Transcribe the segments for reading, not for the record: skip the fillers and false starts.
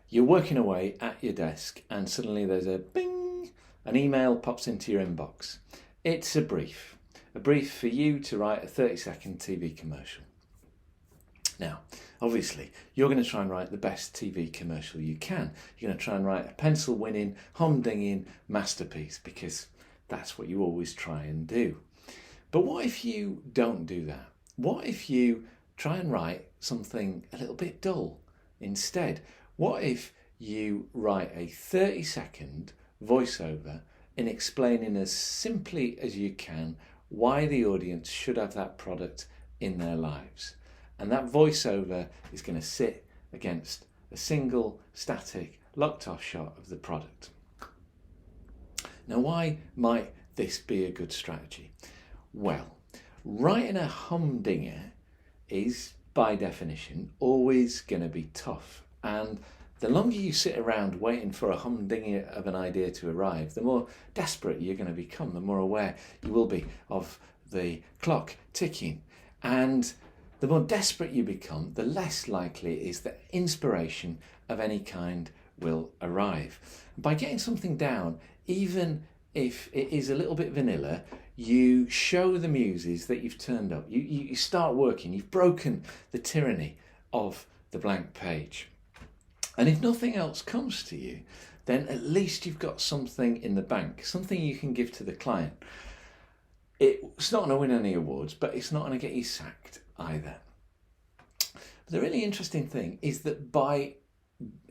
You're working away at your desk and suddenly there's a bing, an email pops into your inbox. It's a brief for you to write a 30-second TV commercial. Now, obviously, you're going to try and write the best TV commercial you can. You're going to try and write a pencil-winning, hum-dinging masterpiece because that's what you always try and do. But what if you don't do that? What if you try and write something a little bit dull instead? What if you write a 30-second voiceover in explaining as simply as you can why the audience should have that product in their lives? And that voiceover is going to sit against a single static locked off shot of the product. Now, why might this be a good strategy? Well, writing a humdinger is by definition always going to be tough, and the longer you sit around waiting for a humdinger of an idea to arrive, the more desperate you're going to become, the more aware you will be of the clock ticking, and the more desperate you become, the less likely it is that inspiration of any kind will arrive. By getting something down, even if it is a little bit vanilla, you show the muses that you've turned up. You start working. You've broken the tyranny of the blank page. And if nothing else comes to you, then at least you've got something in the bank, something you can give to the client. It's not going to win any awards, but it's not going to get you sacked either. But the really interesting thing is that by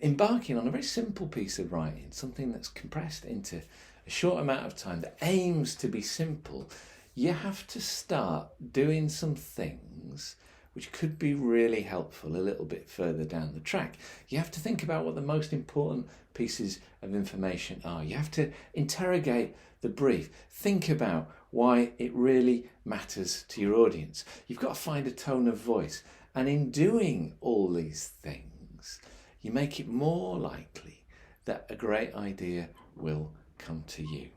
embarking on a very simple piece of writing, something that's compressed into a short amount of time that aims to be simple, you have to start doing some things which could be really helpful a little bit further down the track. You have to think about what the most important pieces of information are. You have to interrogate the brief. Think about why it really matters to your audience. You've got to find a tone of voice. And in doing all these things, you make it more likely that a great idea will come to you.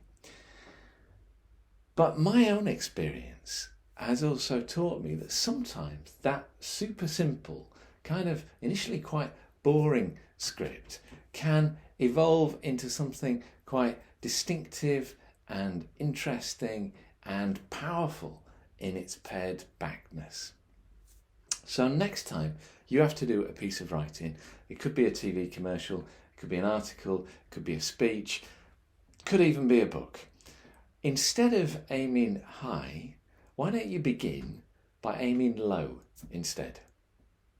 But my own experience has also taught me that sometimes that super simple, kind of initially quite boring script can evolve into something quite distinctive and interesting and powerful in its pared backness. So next time you have to do a piece of writing, it could be a TV commercial, it could be an article, it could be a speech, it could even be a book. Instead of aiming high, why don't you begin by aiming low instead?